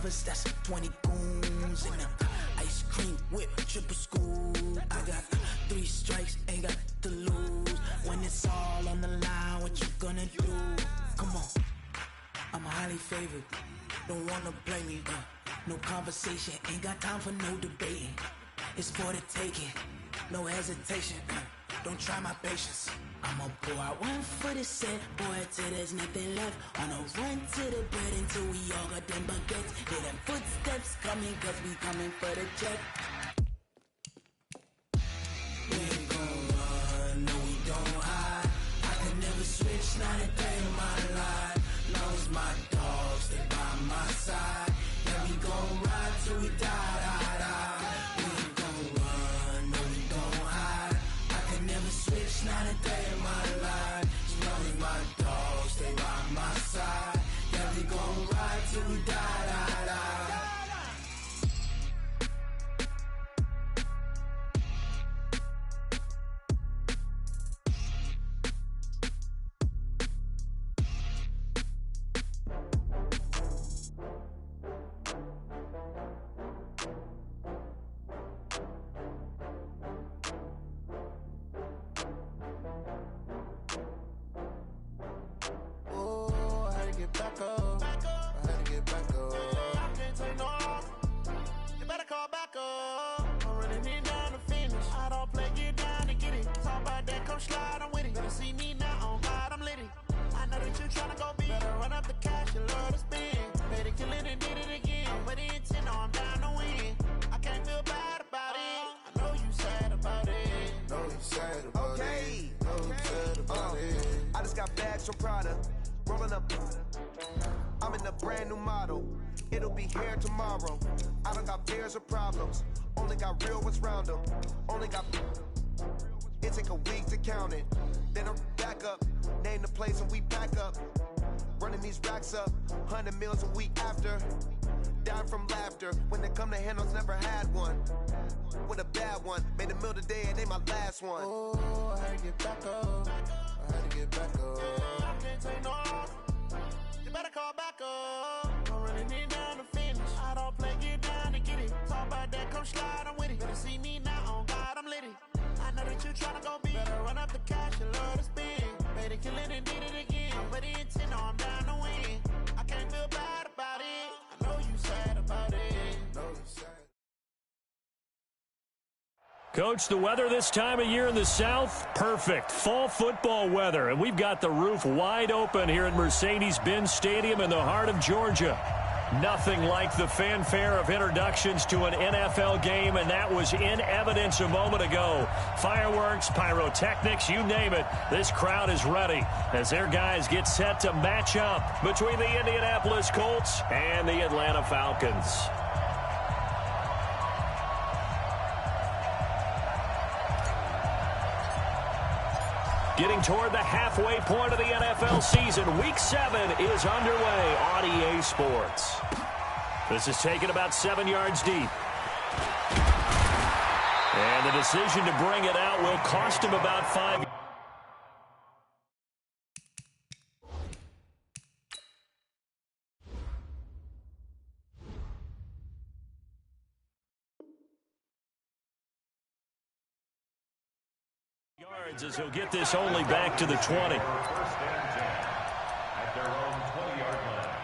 lovers, that's 20 goons in them. Ice cream whip, triple scoop. I got 3 strikes, ain't got to lose. When it's all on the line, what you gonna do? Come on, I'm highly favored. Don't wanna play me, no conversation, ain't got time for no debating. It's for the taking, no hesitation. Don't try my patience. I'ma pour out one for the set, boy, till there's nothing left. On a run to the bread until we all got them baguettes. Hear them footsteps coming, cause we coming for the check. We ain't gon' run, no we don't hide. I can never switch, not a day in my life. Long as my dogs stay by my side. Yeah, we gon' ride till we die, die, die. We ain't gon' run, no we don't hide. I can never switch, not a day in my life. As long as my dogs stay by my side. Yeah, we gon' ride till we die, die, die. Back up. I had to get back up. I can't take no off. You better call back up. I'm running it down to finish. I don't play, get down to get it. Talk about that, come slide, I'm with it. Better see me now, on God, I'm lit it. I know that you tryna go big. Better run up the cash, you love to spend. Made it, kill it, and did it again. With the intent, no, I'm down to win. I can't feel bad about it. I know you sad about it. Know you sad about it. Know you sad about it. I just got bags from Prada. Rolling up, I'm in a brand new model. It'll be here tomorrow. I don't got fears or problems. Only got real ones round them. Only got. It take a week to count it. Then I'm back up. Name the place and we pack up. Running these racks up. 100 meals a week after. Down from laughter. When they come to handles, never had one. With a bad one. Made a meal today and they my last one. Oh, I had to get back up. I had to get back up. I can't take no off. You better call back up. I'm running it down to finish. I don't play, get down to get it. Talk about that, come slide, I'm with it. Better see me now, on God, I'm lit it. I know that you tryna go big. Better run up the cash, you love to spend. Made it, kill it, and did it again. But the intent, no, I'm down to win. I can't feel bad about it. I know you sad about it. Know you sad. Coach, the weather this time of year in the South, perfect. Fall football weather, and we've got the roof wide open here at Mercedes-Benz Stadium in the heart of Georgia. Nothing like the fanfare of introductions to an NFL game, and that was in evidence a moment ago. Fireworks, pyrotechnics, you name it. This crowd is ready as their guys get set to match up between the Indianapolis Colts and the Atlanta Falcons. Getting toward the halfway point of the NFL season. Week 7 is underway on EA Sports. This is taken about 7 yards deep. And the decision to bring it out will cost him about 5 yards as he'll get this only back to the 20. First and 10 at their own 20-yard line.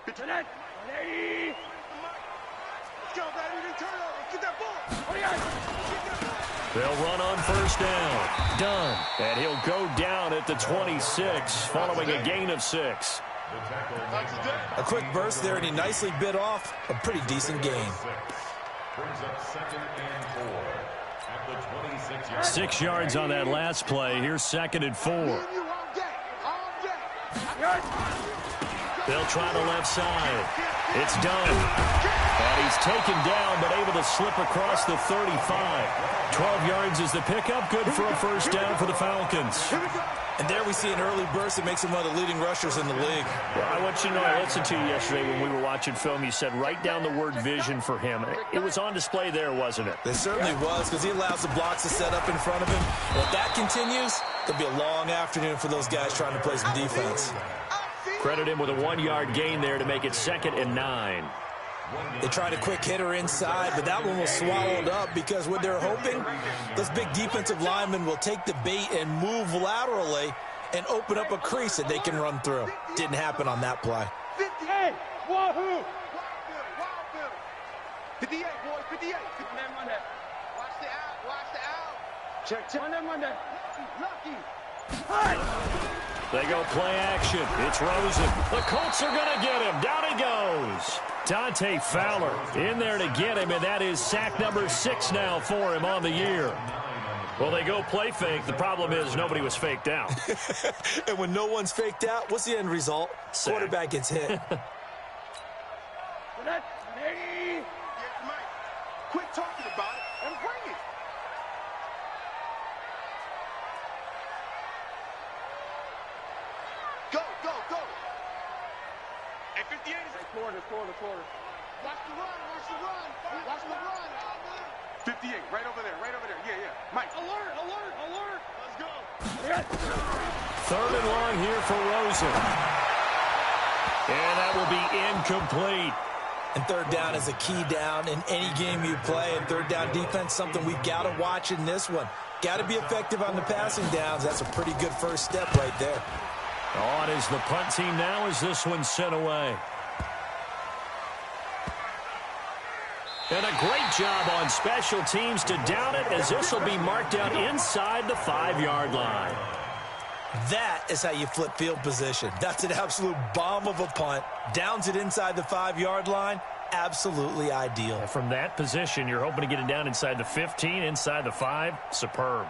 Get to that. Ready. Let's go, baby. Turnover. Get that ball. They'll run on first down. Done. And he'll go down at the 26 following a gain of 6. A quick burst there, and he nicely bit off a pretty decent gain. Brings up 2nd and 4 at the 26-yard 6 yards on that last play. Here's 2nd and 4. They'll try the left side. It's done. And he's taken down, but able to slip across the 35. 12 yards is the pickup. Good for a first down for the Falcons. And there we see an early burst that makes him one of the leading rushers in the league. Well, I want you to know, I listened to you yesterday when we were watching film. You said write down the word vision for him. It was on display there, wasn't it? It certainly was, because he allows the blocks to set up in front of him. And if that continues, it'll be a long afternoon for those guys trying to play some defense. Credit him with a 1-yard gain there to make it 2nd and 9. They tried a quick hitter inside, but that one was swallowed up because what they're hoping, those big defensive linemen will take the bait and move laterally and open up a crease that they can run through. Didn't happen on that play. 58, wahoo! 58, boys, 58. Run that. Watch the out. Check. Run that. Lucky. They go play action. It's Rosen. The Colts are going to get him. Down he goes. Dante Fowler in there to get him, and that is sack number 6 now for him on the year. Well, they go play fake. The problem is nobody was faked out. And when no one's faked out, what's the end result? Sack. Quarterback gets hit. Quit talking about it and bring it. Go. At 58 is a corner. Watch the run. 58, right over there. Yeah. Mike. Alert. Let's go. 3rd and long here for Rosen. And that will be incomplete. And 3rd down is a key down in any game you play. And 3rd down defense, something we've got to watch in this one. Got to be effective on the passing downs. That's a pretty good first step right there. On is the punt team now as this one's sent away. And a great job on special teams to down it, as this will be marked out inside the 5-yard line. That is how you flip field position. That's an absolute bomb of a punt. Downs it inside the 5-yard line. Absolutely ideal. From that position, you're hoping to get it down inside the 15, inside the 5. Superb.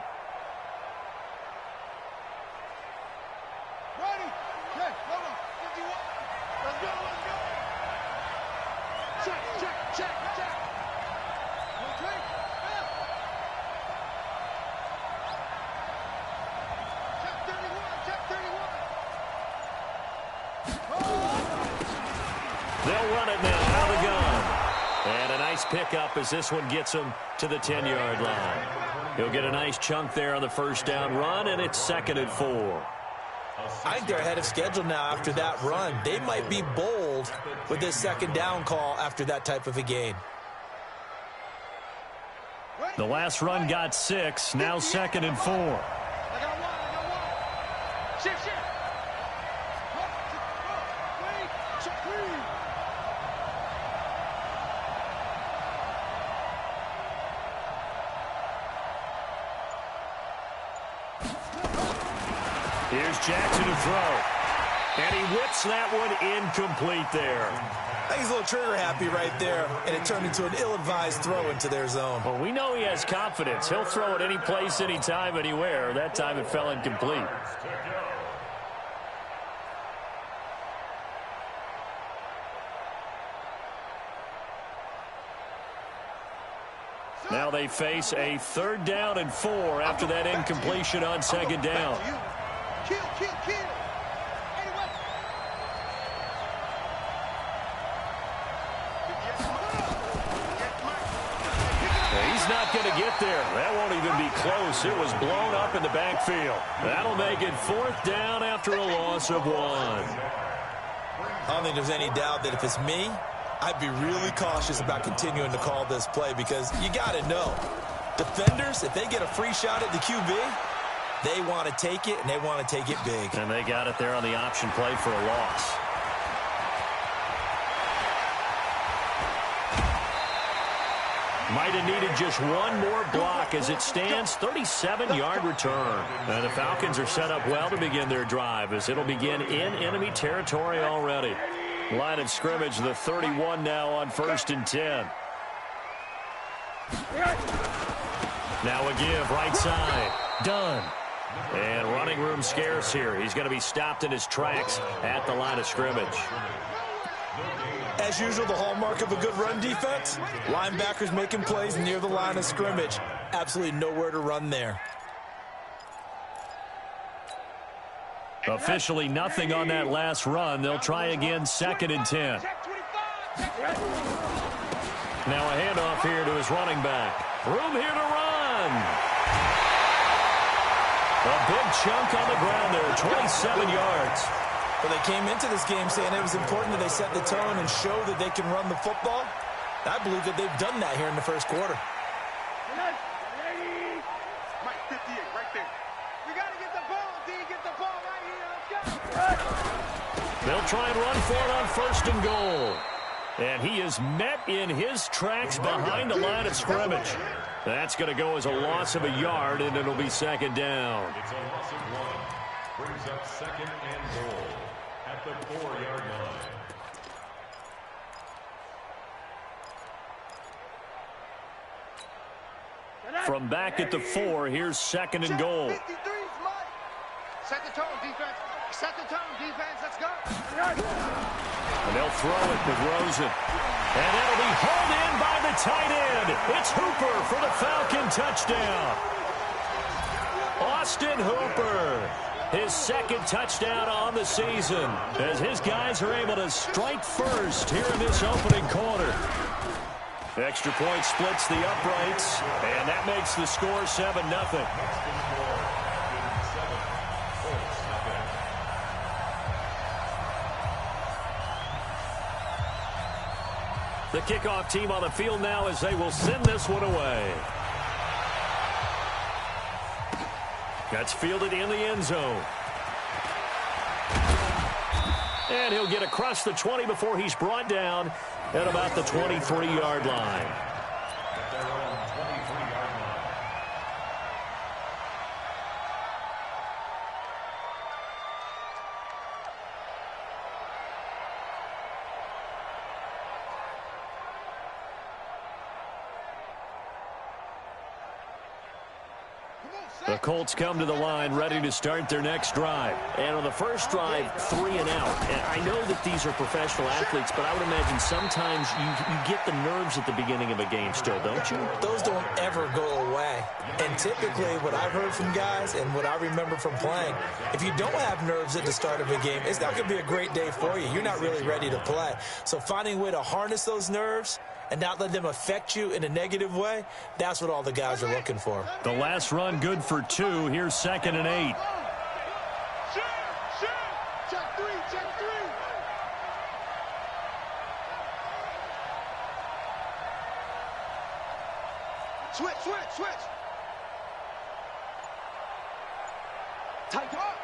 Ready? Okay, hold on. 51. Let's go. Check. Okay. Check 31. They'll run it now out of the gun. And a nice pickup as this one gets him to the 10-yard line. He'll get a nice chunk there on the first down run, and it's 2nd and 4. I think they're ahead of schedule now after that run. They might be bold with this 2nd down call after that type of a gain. The last run got 6, now 2nd and 4. I got one. Shift. Wait. Check 3. Here's Jackson to throw. And he whips that one incomplete there. I think he's a little trigger happy right there, and it turned into an ill-advised throw into their zone. Well, we know he has confidence. He'll throw it any place, anytime, anywhere. That time it fell incomplete. Now they face a 3rd down and 4 after that incompletion on 2nd down. Kill. He's not going to get there. That won't even be close. It was blown up in the backfield. That'll make it 4th down after a loss of 1. I don't think there's any doubt that if it's me, I'd be really cautious about continuing to call this play, because you got to know, defenders, if they get a free shot at the QB, they want to take it, and they want to take it big. And they got it there on the option play for a loss. Might have needed just one more block as it stands. 37-yard return. And the Falcons are set up well to begin their drive, as it'll begin in enemy territory already. Line of scrimmage, the 31 now on 1st and 10. Now a give, right side. Done. And running room scarce here. He's going to be stopped in his tracks at the line of scrimmage. As usual, the hallmark of a good run defense, linebackers making plays near the line of scrimmage. Absolutely nowhere to run there. Officially nothing on that last run. They'll try again, 2nd and 10. Now a handoff here to his running back. Room here to run. A big chunk on the ground there, 27 yards. Well, they came into this game saying it was important that they set the tone and show that they can run the football. I believe that they've done that here in the first quarter. Mike, 58, right there. We got to get the ball, D. Get the ball right here. Let's go. They'll try and run for it on 1st and goal. And he is met in his tracks behind the line of scrimmage. That's going to go as a loss of a yard, and it'll be 2nd down. It's a loss of 1. Brings up 2nd and goal at the 4-yard line. From back at the 4, here's 2nd and goal. 53's Mike. Set the tone, defense. Set the tone, defense. Let's go. And they'll throw it with Rosen. And it'll be hauled in by the tight end. It's Hooper for the Falcon touchdown. Austin Hooper, his 2nd touchdown on the season, as his guys are able to strike first here in this opening quarter. Extra point splits the uprights, and that makes the score 7-0. The kickoff team on the field now as they will send this one away. That's fielded in the end zone. And he'll get across the 20 before he's brought down at about the 23-yard line. The Colts come to the line ready to start their next drive. And on the first drive, 3 and out. And I know that these are professional athletes, but I would imagine sometimes you get the nerves at the beginning of a game still, don't you? Those don't ever go away. And typically what I've heard from guys and what I remember from playing, if you don't have nerves at the start of a game, it's not going to be a great day for you. You're not really ready to play. So finding a way to harness those nerves and not let them affect you in a negative way, that's what all the guys are looking for. The last run good for 2. Here's 2nd and 8. Check 3, check 3. Switch. Tight up.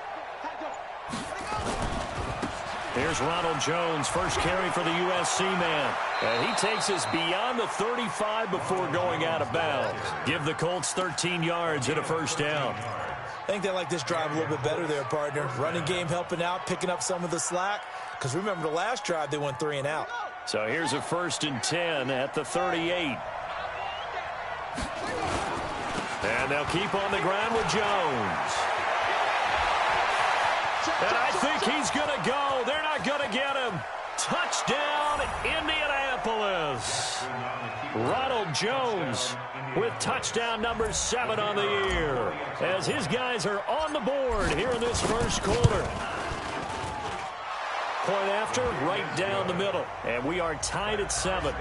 Here's Ronald Jones, first carry for the USC man. And he takes us beyond the 35 before going out of bounds. Give the Colts 13 yards and a first down. I think they like this drive a little bit better there, partner. Running game helping out, picking up some of the slack. Because remember, the last drive, they went 3 and out. So here's a 1st and 10 at the 38. And they'll keep on the ground with Jones. And I think he's going to go. They're not going to get him. Touchdown, Indianapolis. Ronald Jones with touchdown number 7 on the year, as his guys are on the board here in this first quarter. Point after, right down the middle. And we are tied at 7.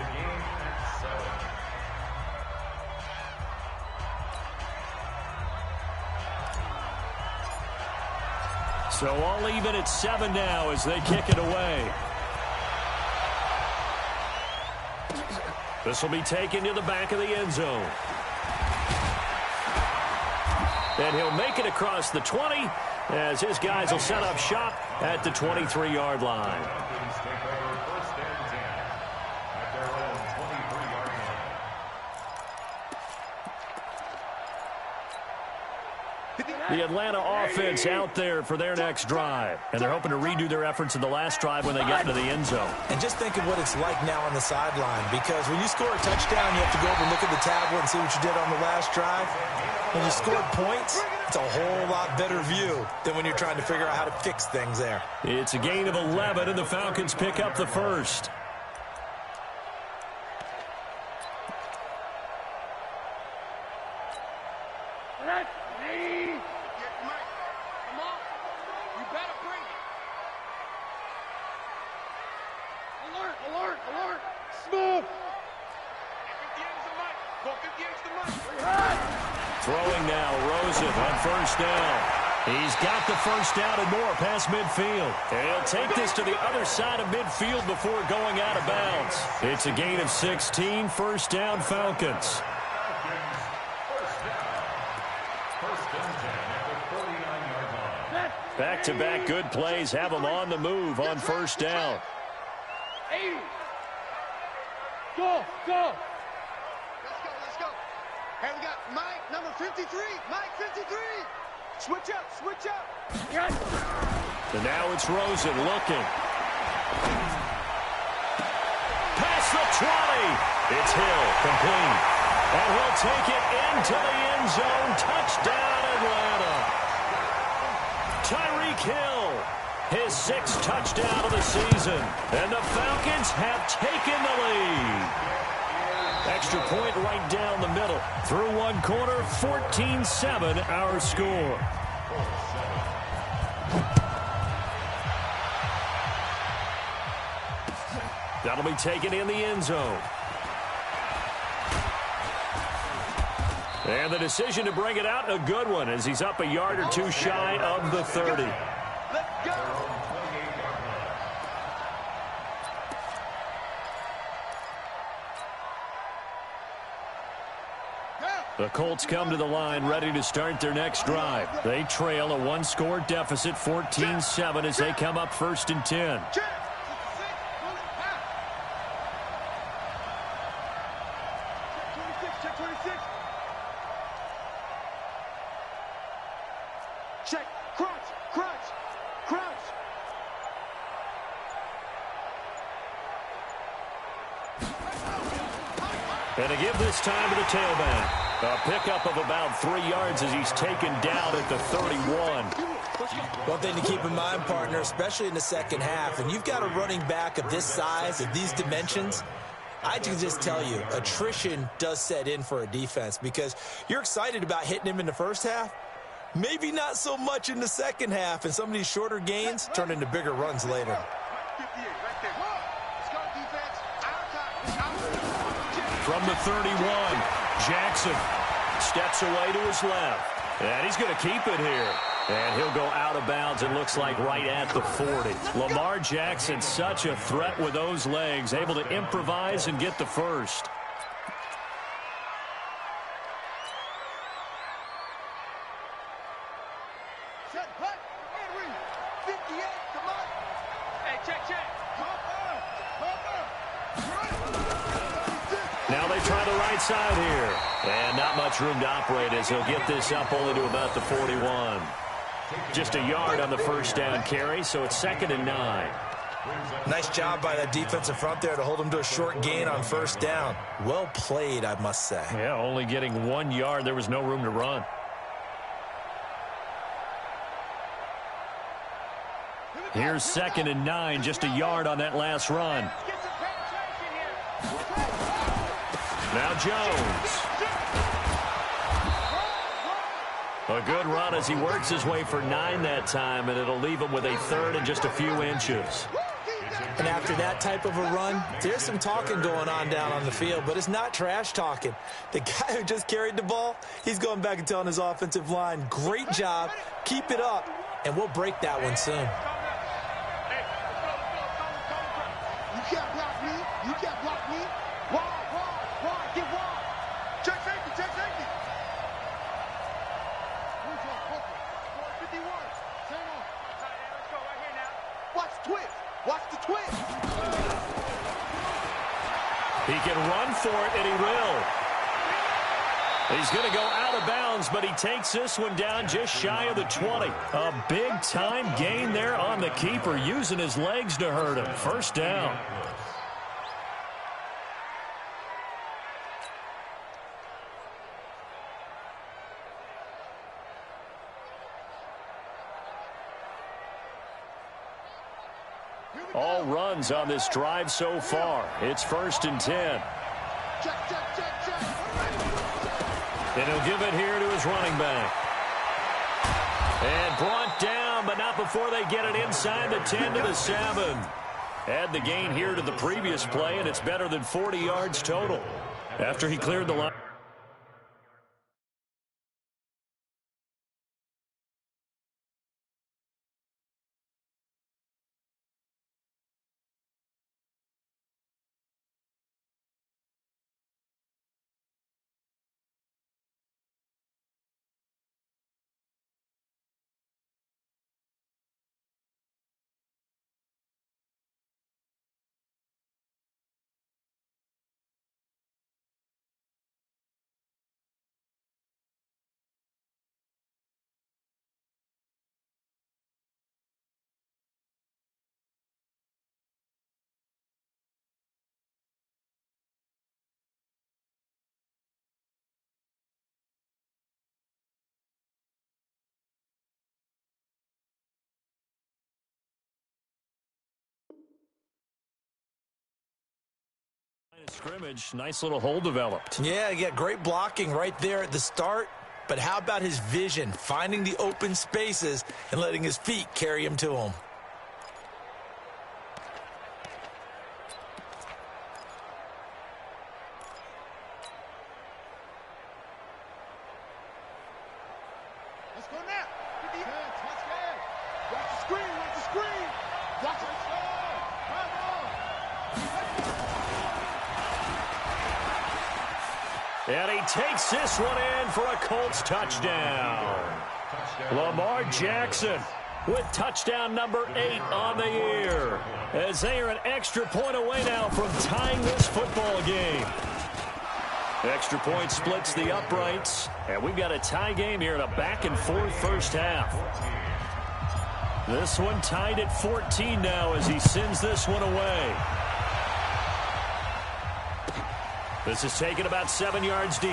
So all even at 7 now as they kick it away. This will be taken to the back of the end zone. And he'll make it across the 20 as his guys will set up shop at the 23-yard line. The Atlanta offense out there for their next drive. And they're hoping to redo their efforts in the last drive when they got into the end zone. And just think of what it's like now on the sideline. Because when you score a touchdown, you have to go over and look at the tablet and see what you did on the last drive. When you scored points, it's a whole lot better view than when you're trying to figure out how to fix things there. It's a gain of 11, and the Falcons pick up the first. Come on. You better Alert! Smooth! 58's the mic. Go 58's the mic. Throwing now, Rosen on first down. He's got the first down and more past midfield. And he'll take this to the other side of midfield before going out of bounds. It's a gain of 16, first down Falcons. Back-to-back good plays have them on the move on first down. 80. Go! Let's go. Hey, we got Mike, number 53. Mike, 53. Switch up. Yes. And now it's Rosen looking. Past the 20. It's Hill, complete. And he'll take it into the end zone. Touchdown, Atlanta. Tyreek Hill, his 6th touchdown of the season. And the Falcons have taken the lead. Extra point right down the middle. Through one quarter, 14-7 our score. That'll be taken in the end zone. And the decision to bring it out, a good one, as he's up a yard or two shy of the 30. Let's go. The Colts come to the line ready to start their next drive. They trail a one-score deficit, 14-7, as they come up 1st and 10. Check, crunch. And to give this time to the tailback. A pickup of about 3 yards as he's taken down at the 31. One thing to keep in mind, partner, especially in the second half, when you've got a running back of this size, of these dimensions, I can just tell you, attrition does set in for a defense because you're excited about hitting him in the first half. Maybe not so much in the second half, and some of these shorter gains turn into bigger runs later. 58 right there. Let's go, defense. From the 31, Jackson steps away to his left. And he's going to keep it here. And he'll go out of bounds, it looks like, right at the 40. Lamar Jackson, such a threat with those legs, able to improvise and get the first. Set, hut, Henry. 58, come on. Hey, check. Now they try the right side here. And not much room to operate as he'll get this up only to about the 41. Just a yard on the first down carry, so it's 2nd and 9. Nice job by that defensive front there to hold him to a short gain on first down. Well played, I must say. Yeah, only getting 1 yard. There was no room to run. Here's 2nd and 9, just a yard on that last run. Now Jones. A good run as he works his way for 9 that time, and it'll leave him with a 3rd and just a few inches. And after that type of a run, there's some talking going on down on the field, but it's not trash talking. The guy who just carried the ball, he's going back and telling his offensive line, great job, keep it up, and we'll break that one soon. You can't block me. Wide, get wide. Check safety. Watch the twist. He can run for it, and he will. He's going to go out of bounds, but he takes this one down just shy of the 20. A big-time gain there on the keeper, using his legs to hurt him. First down. All runs on this drive so far. It's 1st and 10. Check. And he'll give it here to his running back. And brought down, but not before they get it inside the 10 to the 7. Add the gain here to the previous play, and it's better than 40 yards total. After he cleared the line. Scrimmage, nice little hole developed. Yeah, you got great blocking right there at the start, but how about his vision, finding the open spaces and letting his feet carry him to him? Let's go now. Watch the screen, watch the screen. Watch it. And he takes this one in for a Colts touchdown. Lamar Jackson with touchdown number 8 on the year, as they are an extra point away now from tying this football game. Extra point splits the uprights, and we've got a tie game here in a back-and-forth first half. This one tied at 14 now as he sends this one away. This is taken about 7 yards deep.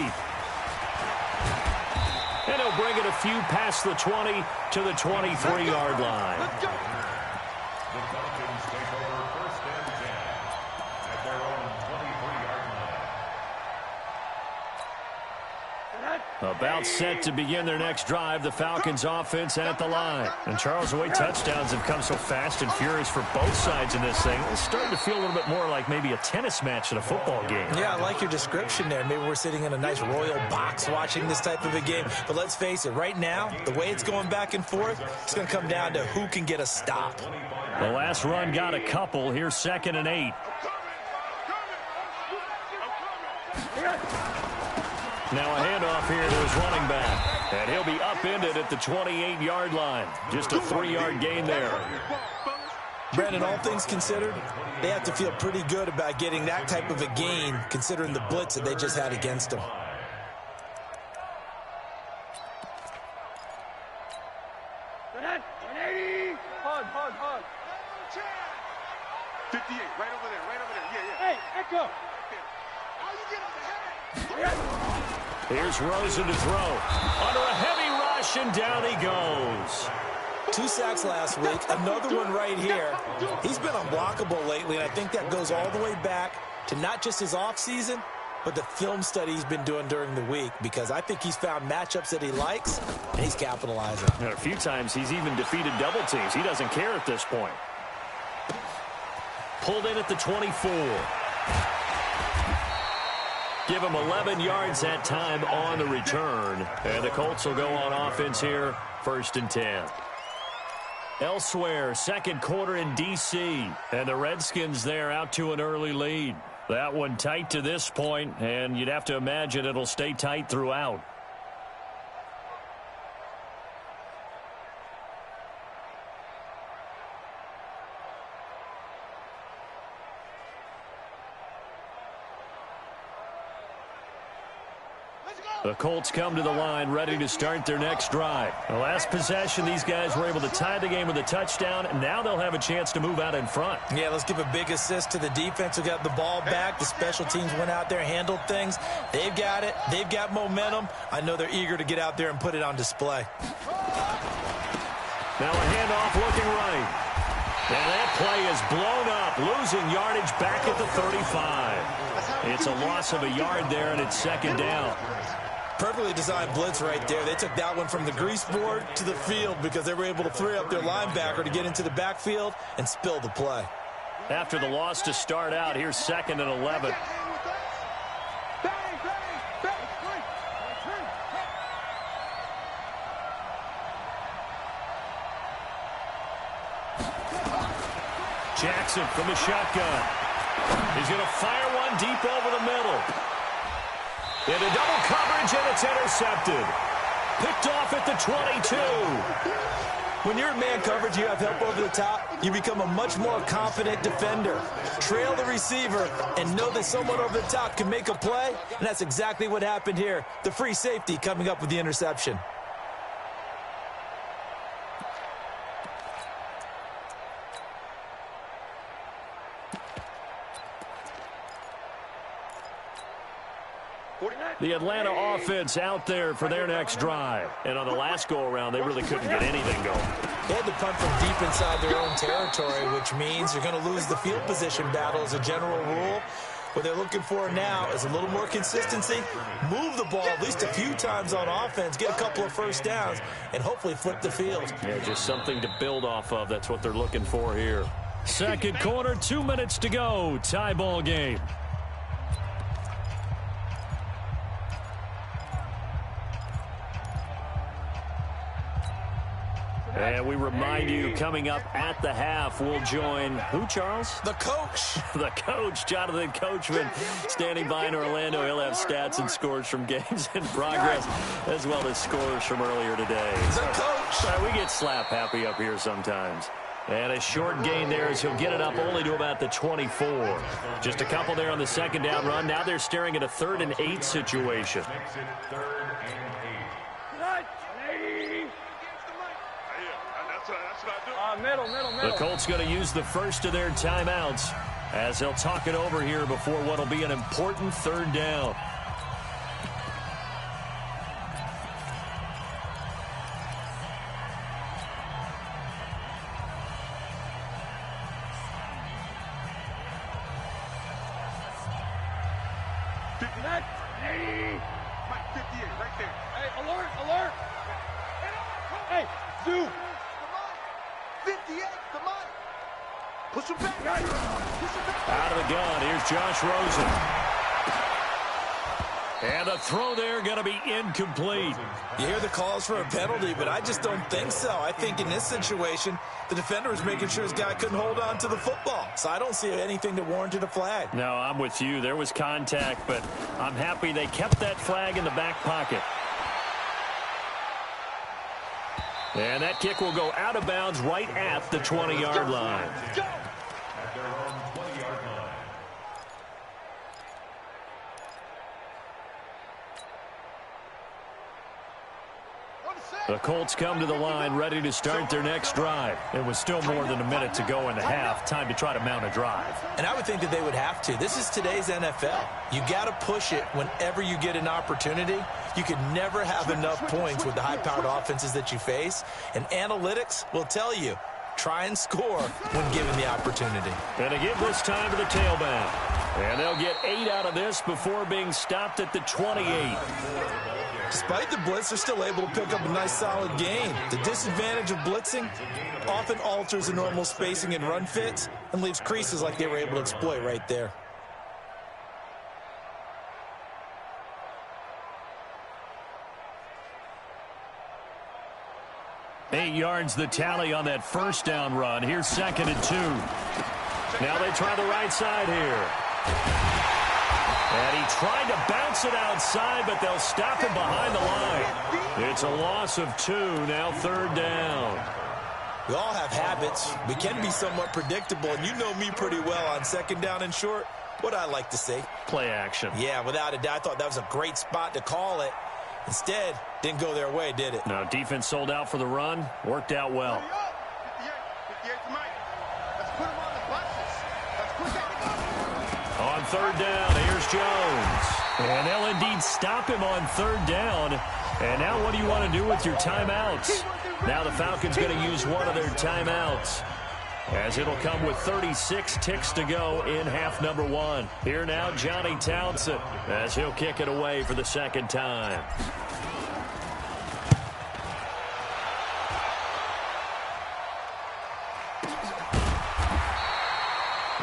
And he'll bring it a few past the 20 to the 23-yard line. The Falcons take over first and 10 at their own 23-yard line. About set to begin their next drive, the Falcons offense at the line. And Charles, the way touchdowns have come so fast and furious for both sides in this thing, it's starting to feel a little bit more like maybe a tennis match in a football game. Yeah, I like your description there. Maybe we're sitting in a nice royal box watching this type of a game. But let's face it, right now, the way it's going back and forth, it's going to come down to who can get a stop. The last run got a couple. Here's 2nd and 8. Now a handoff here to his running back. And he'll be upended at the 28-yard line. Just a 3-yard gain there. Brandon, all things considered, they have to feel pretty good about getting that type of a gain, considering the blitz that they just had against them. Hard. 58, right over there. Yeah. Hey, Echo. How you get on the head? Here's Rosen to throw. Under a heavy rush, and down he goes. 2 sacks last week, another one right here. He's been unblockable lately, and I think that goes all the way back to not just his offseason, but the film study he's been doing during the week, because I think he's found matchups that he likes, and he's capitalizing. And a few times he's even defeated double teams. He doesn't care at this point. Pulled in at the 24. Give him 11 yards that time on the return. And the Colts will go on offense here, 1st and 10. Elsewhere, second quarter in D.C. And the Redskins there out to an early lead. That one tight to this point, and you'd have to imagine it'll stay tight throughout. The Colts come to the line ready to start their next drive. The last possession, these guys were able to tie the game with a touchdown, and now they'll have a chance to move out in front. Yeah, let's give a big assist to the defense who got the ball back. The special teams went out there, handled things. They've got it. They've got momentum. I know they're eager to get out there and put it on display. Now a handoff looking right. And that play is blown up, losing yardage back at the 35. It's a loss of a yard there, and it's 2nd down. Perfectly designed blitz right there. They took that one from the grease board to the field because they were able to free up their linebacker to get into the backfield and spill the play. after the loss to start out. Here's 2nd and 11. Jackson from the shotgun. He's going to fire one deep over the middle. Into double coverage, and it's intercepted. Picked off at the 22. When you're in man coverage, you have help over the top, you become a much more confident defender. Trail the receiver and know that someone over the top can make a play, and that's exactly what happened here. The free safety coming up with the interception. The Atlanta offense out there for their next drive. And on the last go-around, they really couldn't get anything going. They had to punt from deep inside their own territory, which means you're going to lose the field position battle as a general rule. What they're looking for now is a little more consistency, move the ball at least a few times on offense, get a couple of first downs, and hopefully flip the field. Yeah, just something to build off of. That's what they're looking for here. Second quarter, 2 minutes to go. Tie ball game. And we remind you, coming up at the half, we'll join who, Charles? The coach. The coach, Jonathan Coachman, standing by in Orlando. He'll have stats and scores from games in progress, as well as scores from earlier today. The coach. We get slap happy up here sometimes. And a short gain there as he'll get it up only to about the 24. Just a couple there on the second down run. Now they're staring at a 3rd and 8 situation. The Colts going to use the first of their timeouts as they'll talk it over here before what will be an important 3rd down. Mike, 58, right there. Hey, alert, alert. Hey, Zoo. 58, come on. Push him back. Push him back. Out of the gun, here's Josh Rosen. And the throw there going to be incomplete. You hear the calls for a penalty, but I just don't think so. I think in this situation, the defender was making sure his guy couldn't hold on to the football. So I don't see anything that warranted a flag. No, I'm with you. There was contact, but I'm happy they kept that flag in the back pocket. And that kick will go out of bounds right at the 20-yard line. At their own 20-yard line. The Colts come to the line ready to start their next drive. It was still more than a minute to go in the half. Time to try to mount a drive. And I would think that they would have to. This is today's NFL. You got to push it whenever you get an opportunity. You can never have enough points with the high-powered offenses that you face. And analytics will tell you, try and score when given the opportunity. And to give this time to the tailback. And they'll get 8 out of this before being stopped at the 28. Despite the blitz, they're still able to pick up a nice solid gain. The disadvantage of blitzing often alters the normal spacing and run fits and leaves creases like they were able to exploit right there. Eight yards the tally on that first down run. Here's 2nd and 2. Now they try the right side here. And he tried to bounce it outside, but they'll stop him behind the line. It's a loss of 2, now 3rd down. We all have habits. We can be somewhat predictable, and you know me pretty well on 2nd down and short. What I like to say? Play action. Yeah, without a doubt. I thought that was a great spot to call it. Instead, didn't go their way, did it? No, defense sold out for the run. Worked out well. 58 to Mike. Let's put him on the buses. Let's put that. On 3rd down, here's Jones. And they'll indeed stop him on 3rd down. And now what do you want to do with your timeouts? Now the Falcons going to use one of their timeouts, as it'll come with 36 ticks to go in half number 1. Here now, Johnny Townsend, as he'll kick it away for the 2nd time.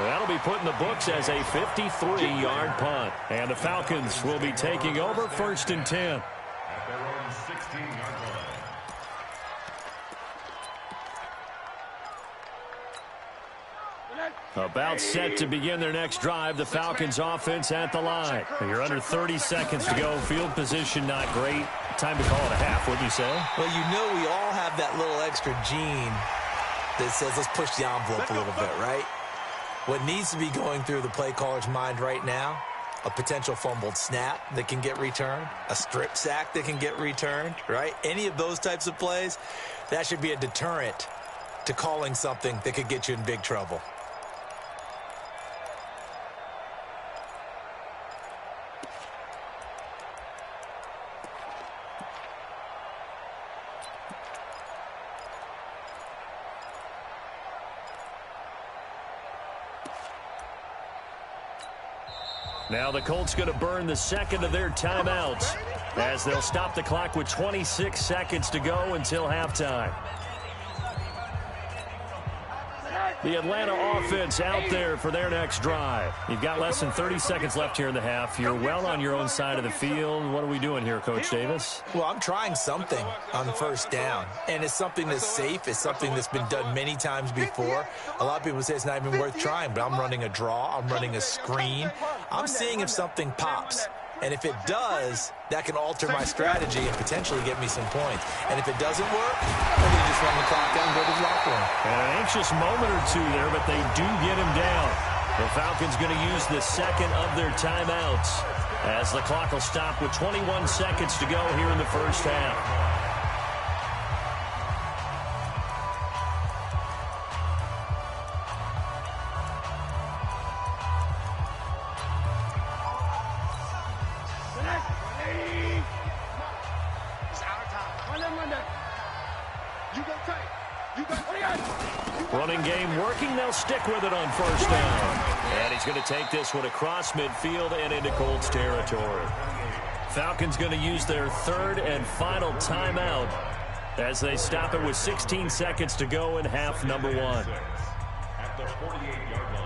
That'll be put in the books as a 53-yard punt. And the Falcons will be taking over 1st and 10. At their own 16-yard line. About set to begin their next drive. The Falcons offense at the line. You're under 30 seconds to go. Field position not great. Time to call it a half, wouldn't you say? Well, you know we all have that little extra gene that says let's push the envelope a little bit, right? What needs to be going through the play caller's mind right now, a potential fumbled snap that can get returned, a strip sack that can get returned, right? Any of those types of plays, that should be a deterrent to calling something that could get you in big trouble. Now the Colts going to burn the second of their timeouts as they'll stop the clock with 26 seconds to go until halftime. The Atlanta offense out there for their next drive. You've got less than 30 seconds left here in the half. You're well on your own side of the field. What are we doing here, Coach Davis? Well, I'm trying something on 1st down, and it's something that's safe. It's something that's been done many times before. A lot of people say it's not even worth trying, but I'm running a draw. I'm running a screen. I'm seeing if something pops. And if it does, that can alter my strategy and potentially get me some points. And if it doesn't work, I'm going to just run the clock down and go to the locker room. And an anxious moment or two there, but they do get him down. The Falcons going to use the second of their timeouts as the clock will stop with 21 seconds to go here in the first half. Running game working. They'll stick with it on 1st down. And he's going to take this one across midfield and into Colts territory. Falcons going to use their 3rd and final timeout as they stop it with 16 seconds to go in half number 1. At the 48-yard line.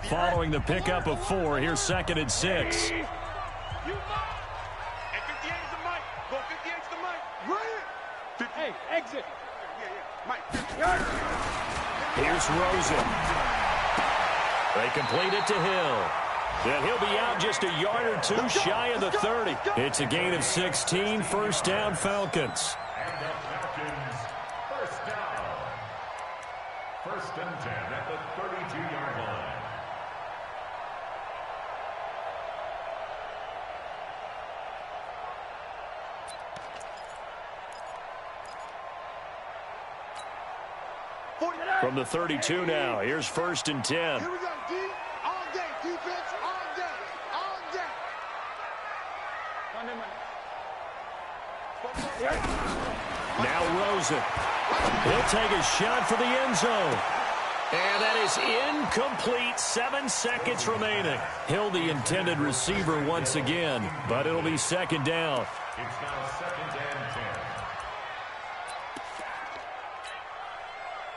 Following the pickup of 4, here's 2nd and 6. Hey, 58's the mic. Go 58's the mic. Run it. Hey, exit. Yeah. Mike. Here's Rosen. They complete it to Hill. Then he'll be out just a yard or two shy of the 30. It's a gain of 16, 1st down Falcons. And the Falcons, 1st down. 1st and 10 at the 32-yard line. From the 32 now, here's 1st and 10. Here we go, D. All day. Defense all day. All day. Now Rosen. He'll take a shot for the end zone. And that is incomplete. 7 seconds remaining. Hill, the intended receiver once again, but it'll be 2nd down. It's now 2nd and 10.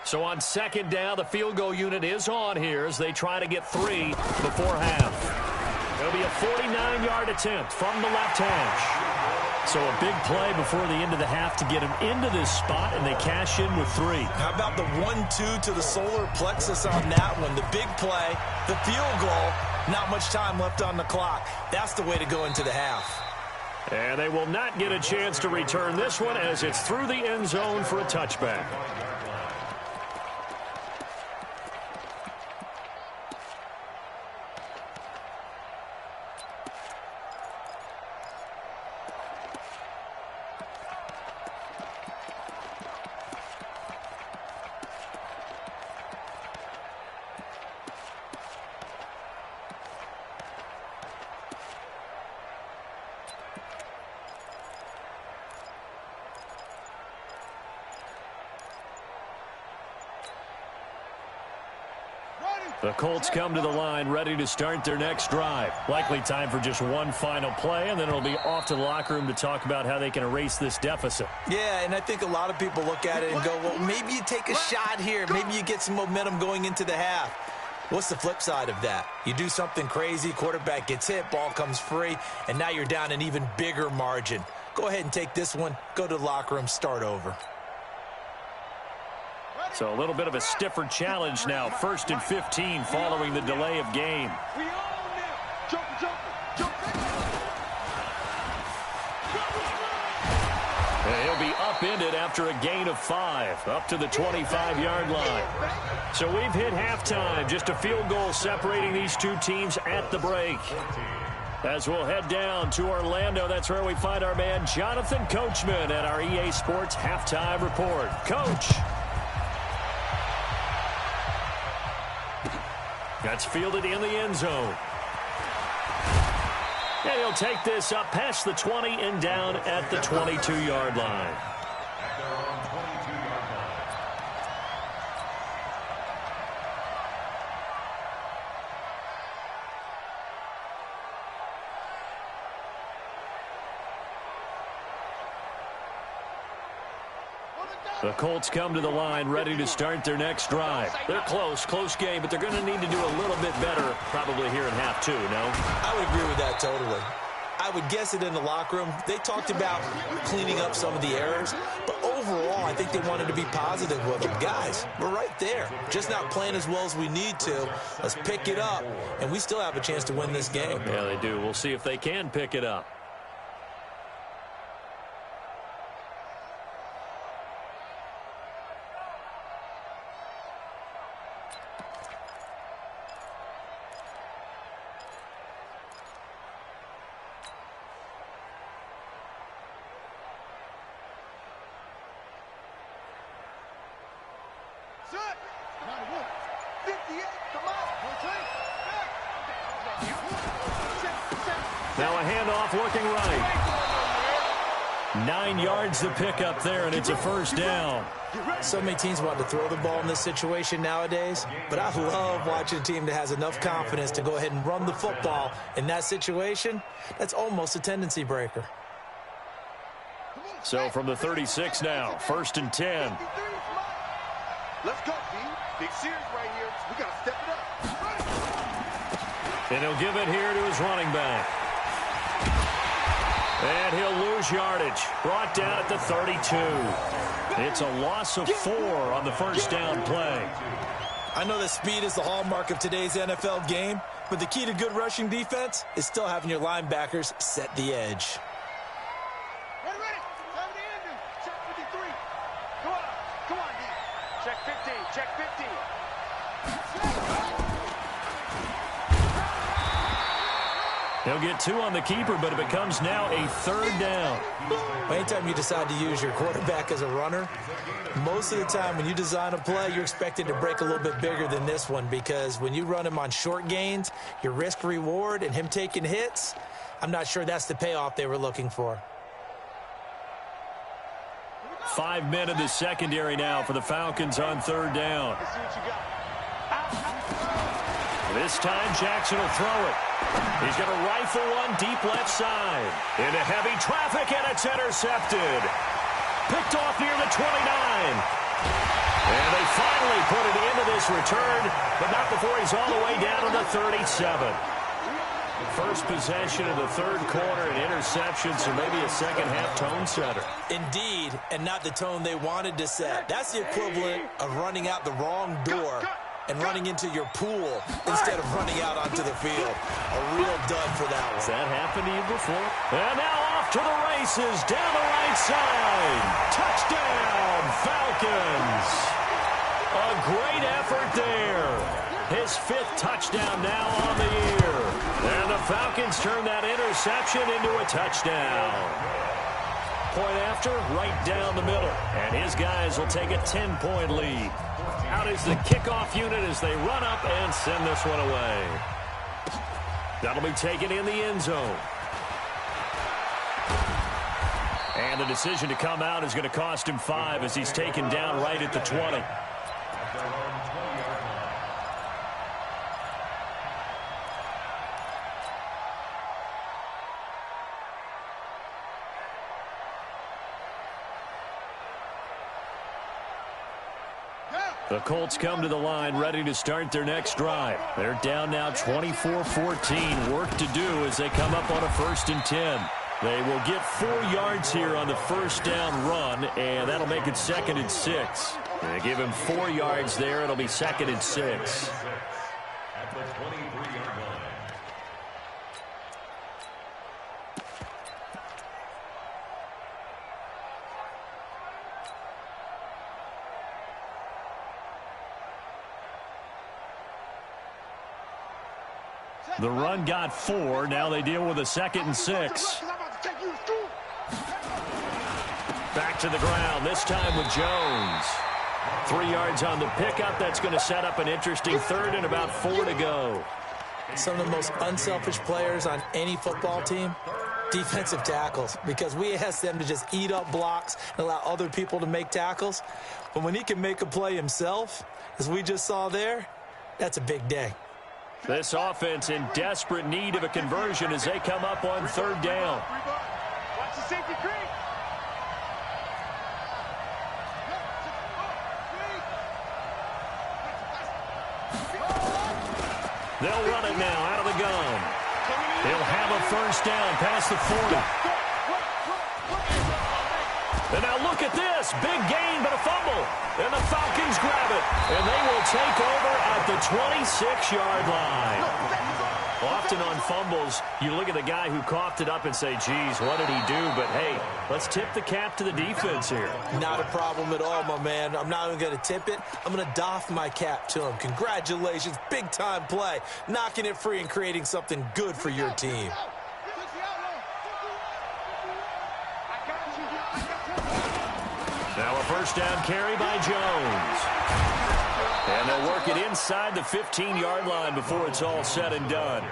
So on 2nd down, the field goal unit is on here as they try to get 3 before half. It'll be a 49-yard attempt from the left hash. So a big play before the end of the half to get them into this spot, and they cash in with 3. How about the 1-2 to the solar plexus on that one? The big play, the field goal, not much time left on the clock. That's the way to go into the half. And they will not get a chance to return this one as it's through the end zone for a touchback. The Colts come to the line ready to start their next drive. Likely time for just one final play, and then it'll be off to the locker room to talk about how they can erase this deficit. Yeah, and I think a lot of people look at it and go, well, maybe you take a shot here. Maybe you get some momentum going into the half. What's the flip side of that? You do something crazy, quarterback gets hit, ball comes free, and now you're down an even bigger margin. Go ahead and take this one, go to the locker room, start over. So a little bit of a stiffer challenge now. 1st and 15 following the delay of game. He'll be upended after a gain of 5, up to the 25-yard line. So we've hit halftime. Just a field goal separating these two teams at the break. As we'll head down to Orlando, that's where we find our man Jonathan Coachman at our EA Sports Halftime Report. Coach. That's fielded in the end zone. And he'll take this up past the 20 and down at the 22-yard line. The Colts come to the line ready to start their next drive. They're close game, but they're going to need to do a little bit better probably here in half 2, no? I would agree with that totally. I would guess it in the locker room. They talked about cleaning up some of the errors, but overall, I think they wanted to be positive with them. Guys, we're right there. Just not playing as well as we need to. Let's pick it up, and we still have a chance to win this game. Yeah, they do. We'll see if they can pick it up. Now a handoff looking right. 9 yards to pick up there, and it's a first down. So many teams want to throw the ball in this situation nowadays, but I love watching a team that has enough confidence to go ahead and run the football in that situation. That's almost a tendency breaker. So from the 36 now, 1st and 10. Let's go, B. Big series right here. We got to step it up. And he'll give it here to his running back. And he'll lose yardage. Brought down at the 32. It's a loss of 4 on the first down play. I know that speed is the hallmark of today's NFL game, but the key to good rushing defense is still having your linebackers set the edge. Ready. Time to end him. Check 53. Come on, D. Check 15. Check 15. He'll get 2 on the keeper, but it becomes now a 3rd down. Anytime you decide to use your quarterback as a runner, most of the time when you design a play, you're expected to break a little bit bigger than this one, because when you run him on short gains, your risk-reward and him taking hits, I'm not sure that's the payoff they were looking for. 5 men in the secondary now for the Falcons on 3rd down. This time Jackson will throw it. He's going to rifle one deep left side. Into heavy traffic, and it's intercepted. Picked off near the 29. And they finally put it into this return, but not before he's all the way down to the 37. First possession of the 3rd quarter, an interception, so maybe a second-half tone setter. Indeed, and not the tone they wanted to set. That's the equivalent of running out the wrong door and running into your pool instead of running out onto the field. A real dud for that one. Has that happened to you before? And now off to the races, down the right side. Touchdown, Falcons. A great effort there. His 5th touchdown now on the year. And the Falcons turn that interception into a touchdown. Point after, right down the middle. And his guys will take a 10-point lead. Out is the kickoff unit as they run up and send this one away. That'll be taken in the end zone. And the decision to come out is going to cost him 5 as he's taken down right at the 20. The Colts come to the line ready to start their next drive. They're down now 24-14. Work to do as they come up on a 1st and 10. They will get 4 yards here on the first down run, and that'll make it 2nd and 6. They give him 4 yards there. It'll be 2nd and 6. At the 23-yard line. The run got 4. Now they deal with a 2nd and 6. Back to the ground, this time with Jones. 3 yards on the pickup. That's going to set up an interesting 3rd and about 4 to go. Some of the most unselfish players on any football team, defensive tackles, because we ask them to just eat up blocks and allow other people to make tackles. But when he can make a play himself, as we just saw there, that's a big day. This offense in desperate need of a conversion as they come up on 3rd down. Watch the safety creep. They'll run it now out of the gun. He'll have a 1st down past the 40. And now look at this. Big gain, but a fumble. And the Falcons grab it. And they will take over at the 26-yard line. Often on fumbles, you look at the guy who coughed it up and say, geez, what did he do? But, hey, let's tip the cap to the defense here. Not a problem at all, my man. I'm not even going to tip it. I'm going to doff my cap to him. Congratulations. Big-time play. Knocking it free and creating something good for your team. Now a 1st down carry by Jones. And they'll work it inside the 15-yard line before it's all said and done.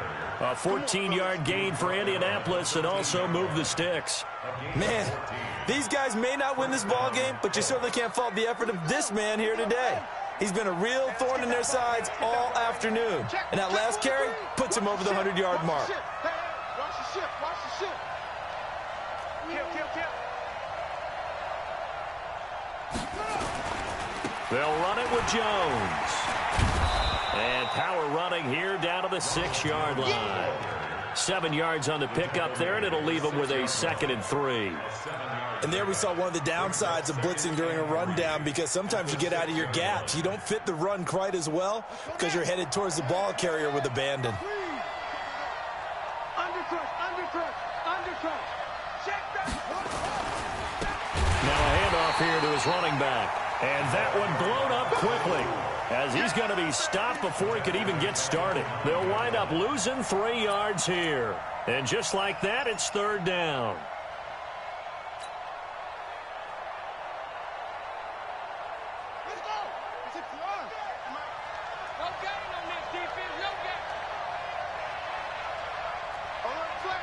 A 14-yard gain for Indianapolis and also move the sticks. Man, these guys may not win this ball game, but you certainly can't fault the effort of this man here today. He's been a real thorn in their sides all afternoon. And that last carry puts him over the 100-yard mark. Watch the ship. Watch the ship. Kill. They'll run it with Jones. And power running here down to the 6-yard line. 7 yards on the pickup there, and it'll leave them with a 2nd and 3. And there we saw one of the downsides of blitzing during a rundown, because sometimes you get out of your gaps. You don't fit the run quite as well because you're headed towards the ball carrier with abandon. Undercrush. Check that. Now a handoff here to his running back. And that one blown up quickly as he's going to be stopped before he could even get started. They'll wind up losing 3 yards here. And just like that, it's 3rd down. Let's go. It's a run. No gain on this defense. No gain. Alert flare.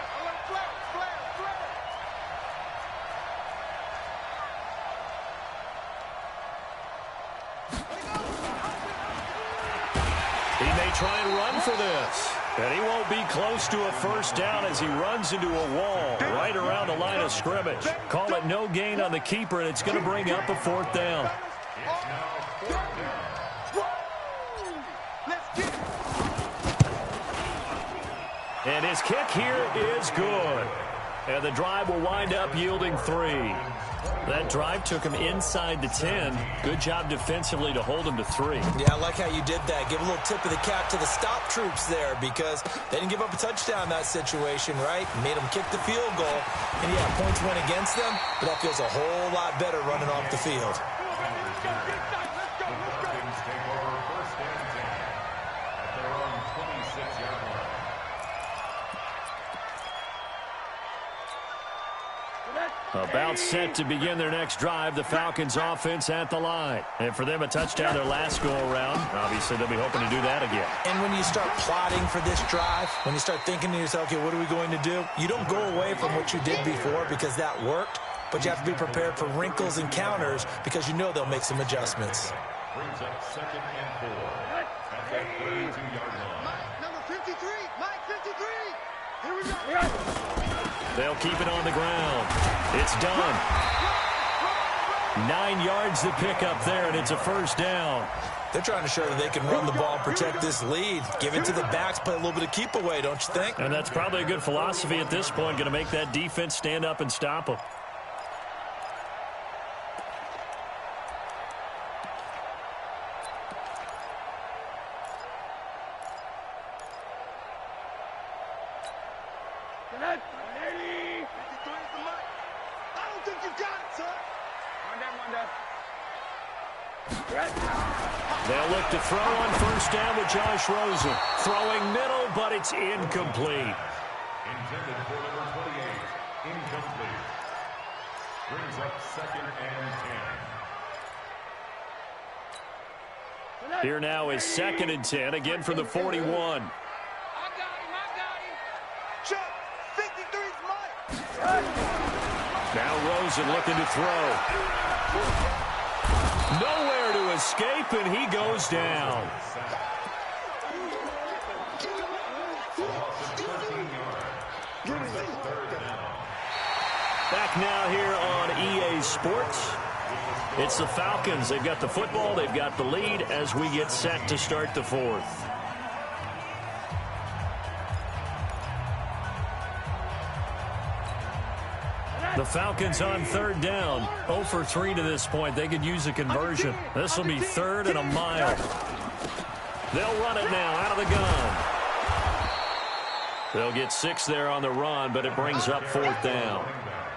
He may try and run for this. And he won't be close to a 1st down as he runs into a wall right around the line of scrimmage. Call it no gain on the keeper, and it's going to bring up a 4th down. And his kick here is good. And the drive will wind up yielding 3. That drive took him inside the 10. Good job defensively to hold him to 3. Yeah, I like how you did that. Give a little tip of the cap to the stop troops there, because they didn't give up a touchdown in that situation, right? Made them kick the field goal. And, yeah, points went against them, but that feels a whole lot better running off the field. About set to begin their next drive, the Falcons offense at the line. And for them, a touchdown their last go-around. Obviously, they'll be hoping to do that again. And when you start plotting for this drive, when you start thinking to yourself, okay, what are we going to do? You don't go away from what you did before because that worked, but you have to be prepared for wrinkles and counters because you know they'll make some adjustments. Brings up 2nd and 4 at the 32-yard line. Mike, number 53. Mike, 53. Here we go. They'll keep it on the ground. It's done. 9 yards to pick up there, and it's a first down. They're trying to show that they can run the ball and protect this lead. Give it to the backs, play a little bit of keep away, don't you think? And that's probably a good philosophy at this point, going to make that defense stand up and stop them. They'll look to throw on first down with Josh Rosen. Throwing middle, but it's incomplete. Intended for number 28. Incomplete. Brings up 2nd and 10. Here now is 2nd and 10, again from the 41. I got him. Chuck, 53's mine. Now Rosen looking to throw. Nowhere to escape, and he goes down. Back now here on EA Sports. It's the Falcons. They've got the football. They've got the lead as we get set to start the 4th. The Falcons on 3rd down. 0 for 3 to this point. They could use a conversion. This will be 3rd and a mile. They'll run it now out of the gun. They'll get 6 there on the run, but it brings up 4th down.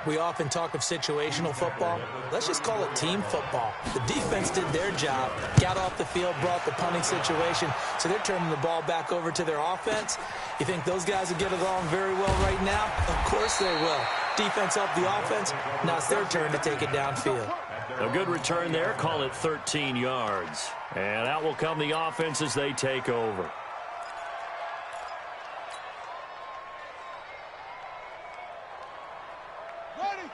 We often talk of situational football. Let's just call it team football. The defense did their job, got off the field, brought the punting situation, so they're turning the ball back over to their offense. You think those guys will get along very well right now? Of course they will. Defense helped the offense. Now it's their turn to take it downfield. A good return there. Call it 13 yards. And out will come the offense as they take over.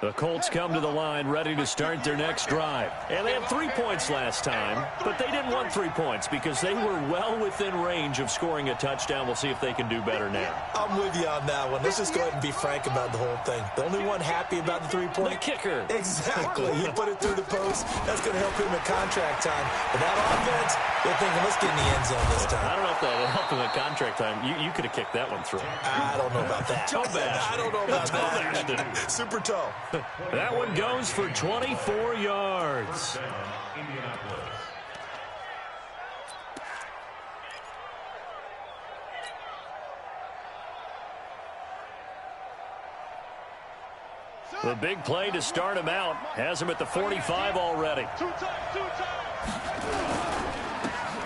The Colts come to the line ready to start their next drive. And they had 3 points last time, but they didn't want 3 points because they were well within range of scoring a touchdown. We'll see if they can do better now. I'm with you on that one. Let's just go ahead and be frank about the whole thing. The only one happy about the 3-point? The kicker. Exactly. He put it through the post. That's going to help him in contract time. But that offense, they're thinking, let's get in the end zone this time. I don't know if that would help him at contract time. You could have kicked that one through. I don't know about that. Toe bash. I don't know about Toe bashed it. that. Super toe. That one goes for 24 yards. The big play to start him out has him at the 45 already.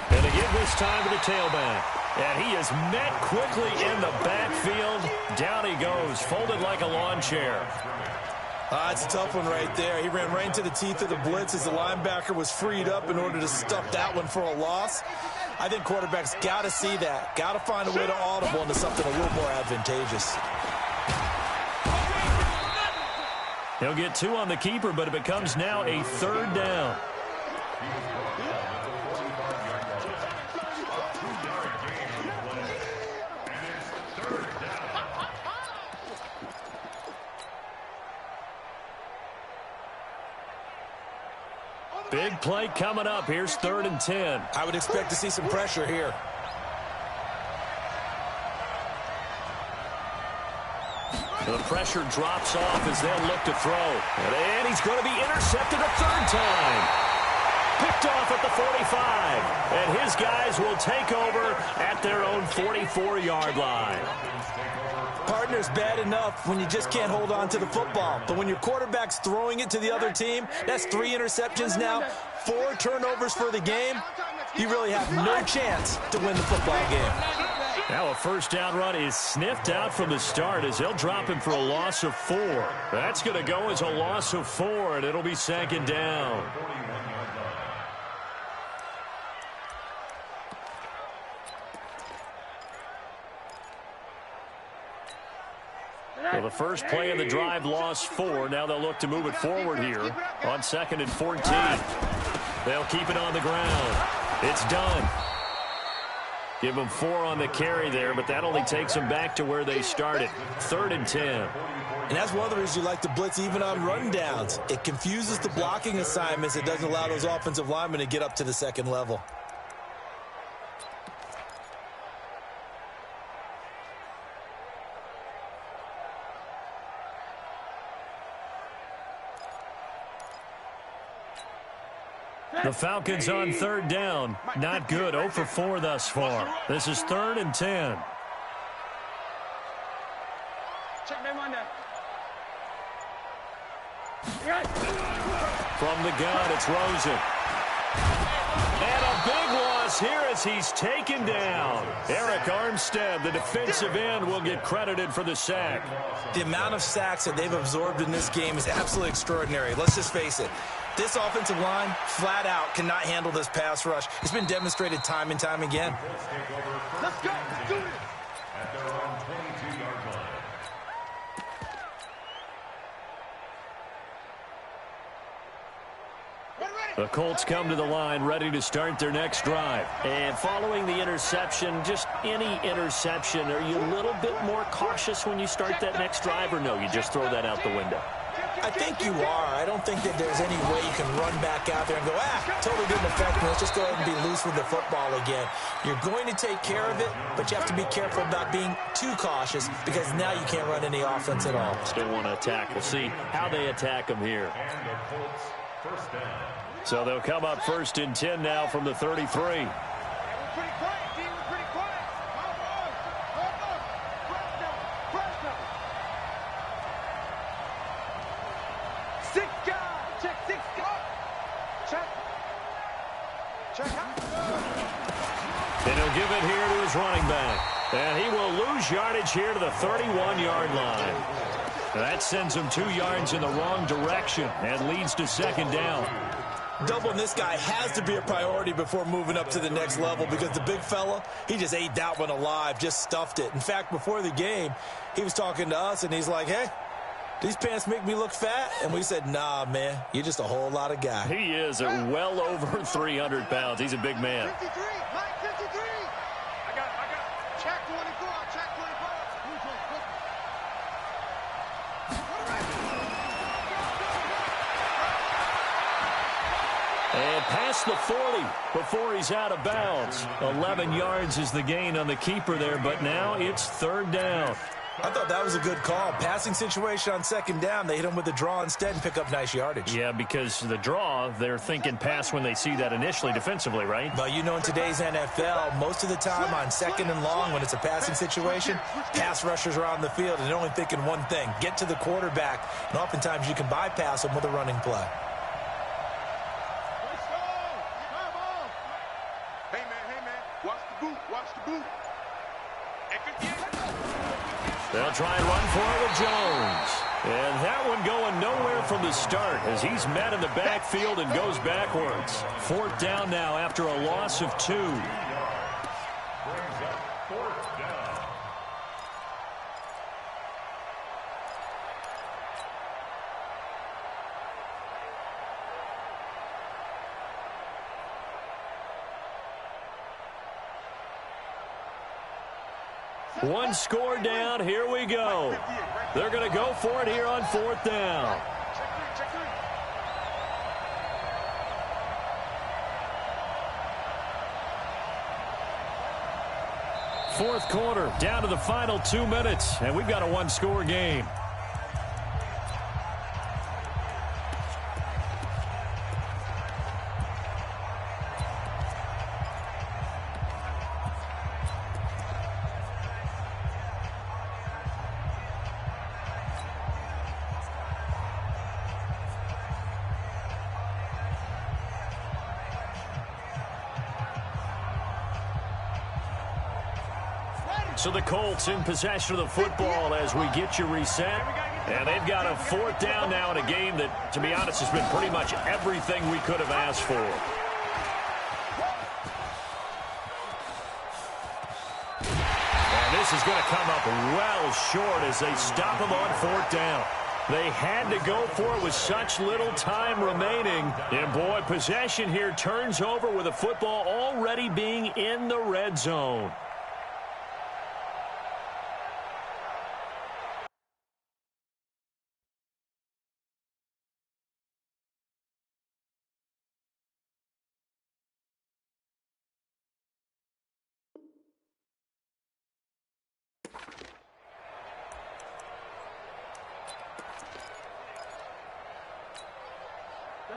And again this time to the tailback. And he is met quickly in the backfield. Down he goes, folded like a lawn chair. It's a tough one right there. He ran right into the teeth of the blitz as the linebacker was freed up in order to stuff that one for a loss. I think quarterbacks got to see that. Got to find a way to audible into something a little more advantageous. He'll get 2 on the keeper, but it becomes now a 3rd down. Big play coming up. Here's 3rd and 10. I would expect to see some pressure here. The pressure drops off as they'll look to throw. And he's going to be intercepted a 3rd time. Picked off at the 45. And his guys will take over at their own 44-yard line. Partner's bad enough when you just can't hold on to the football. But when your quarterback's throwing it to the other team, that's 3 interceptions now, 4 turnovers for the game. You really have no chance to win the football game. Now a first down run is sniffed out from the start as they'll drop him for a loss of 4. That's going to go as a loss of 4, and it'll be 2nd down. Well, the first play of the drive lost 4. Now they'll look to move it forward here on 2nd and 14. They'll keep it on the ground. It's done. Give them 4 on the carry there, but that only takes them back to where they started. 3rd and 10. And that's one of the reasons you like to blitz even on run downs. It confuses the blocking assignments. It doesn't allow those offensive linemen to get up to the second level. The Falcons on third down. Not good. 0 for 4 thus far. This is 3rd and 10. From the gun, it's Rosen. And a big loss here as he's taken down. Eric Armstead, the defensive end, will get credited for the sack. The amount of sacks that they've absorbed in this game is absolutely extraordinary. Let's just face it. This offensive line, flat out, cannot handle this pass rush. It's been demonstrated time and time again. Let's go. Let's do this. At their own 22-yard line. The Colts come to the line ready to start their next drive. And following the interception, just any interception, are you a little bit more cautious when you start that next drive, or no, you just throw that out the window? I think you are. I don't think that there's any way you can run back out there and go, totally didn't affect me. Let's just go ahead and be loose with the football again. You're going to take care of it, but you have to be careful about being too cautious because now you can't run any offense at all. Still want to attack. We'll see how they attack them here. And the Colts first down. So they'll come up 1st and 10 now from the 33. We're pretty quiet, D. We're pretty quiet. Press them. 6 guys. Check 6 guys. Check out. And he'll give it here to his running back. And he will lose yardage here to the 31-yard line. That sends him 2 yards in the wrong direction and leads to 2nd down. Doubling this guy has to be a priority before moving up to the next level because the big fella, he just ate that one alive, just stuffed it. In fact, before the game, he was talking to us, and he's like, hey, these pants make me look fat? And we said, nah, man, you're just a whole lot of guy. He is at well over 300 pounds. He's a big man. 53. Mike, 53. I got. Check 24. Check 24. And past the 40 before he's out of bounds. 11 yards is the gain on the keeper there, but now it's 3rd down. I thought that was a good call. Passing situation on 2nd down. They hit him with a draw instead and pick up nice yardage. Yeah, because the draw, they're thinking pass when they see that initially defensively, right? But you know, in today's NFL, most of the time on 2nd and long, when it's a passing situation, pass rushers are on the field and they're only thinking one thing, get to the quarterback. And oftentimes you can bypass them with a running play. Hey, man. Watch the boot. They'll try and run for it with Jones. And that one going nowhere from the start as he's met in the backfield and goes backwards. 4th down now after a loss of 2. Brings up 4th down. One score down. Here we go. They're going to go for it here on 4th down. Check 3. Fourth quarter, down to the final 2 minutes, and we've got a one-score game. So the Colts in possession of the football as we get you reset. And they've got a 4th down now in a game that, to be honest, has been pretty much everything we could have asked for. And this is going to come up well short as they stop him on 4th down. They had to go for it with such little time remaining. And, boy, possession here turns over with the football already being in the red zone.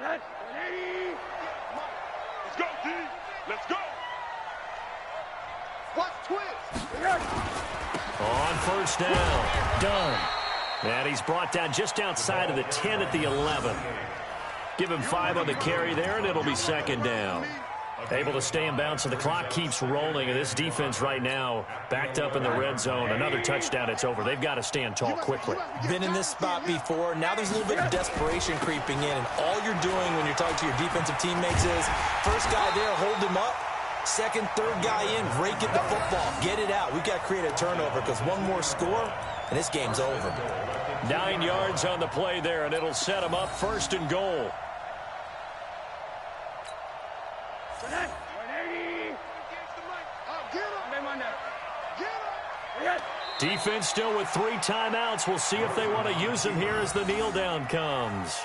Let's go, D. Let's go. Watch twist. On first down. Done. And he's brought down just outside of the 10 at the 11. Give him 5 on the carry there, and it'll be second down. Able to stay in bounds, and the clock keeps rolling. And this defense right now backed up in the red zone. Another touchdown, it's over. They've got to stand tall quickly. Been in this spot before. Now there's a little bit of desperation creeping in. And all you're doing when you're talking to your defensive teammates is, first guy there, hold him up. Second, third guy in, rake at the football. Get it out. We've got to create a turnover because one more score, and this game's over. 9 yards on the play there, and it'll set him up first and goal. Defense still with 3 timeouts. We'll see if they want to use them here as the kneel down comes.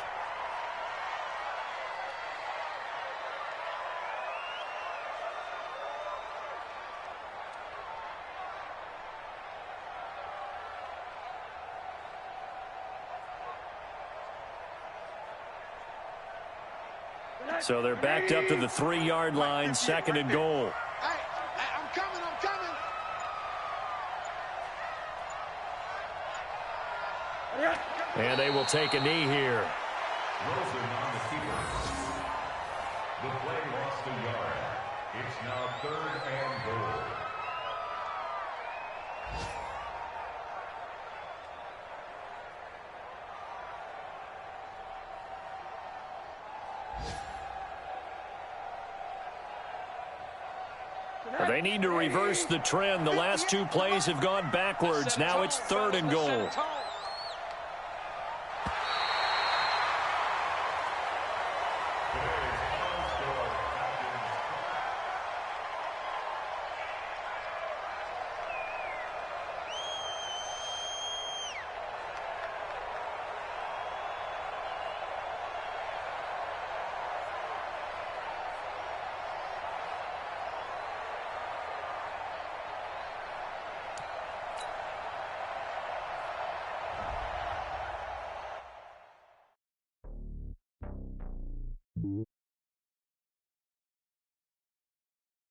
So they're backed up to the 3-yard line, second and goal. Hey, I'm coming. And they will take a knee here. Wilson on the keeper. The play lost a yard. It's now 3rd and goal. They need to reverse the trend. The last 2 plays have gone backwards. Now it's 3rd and goal.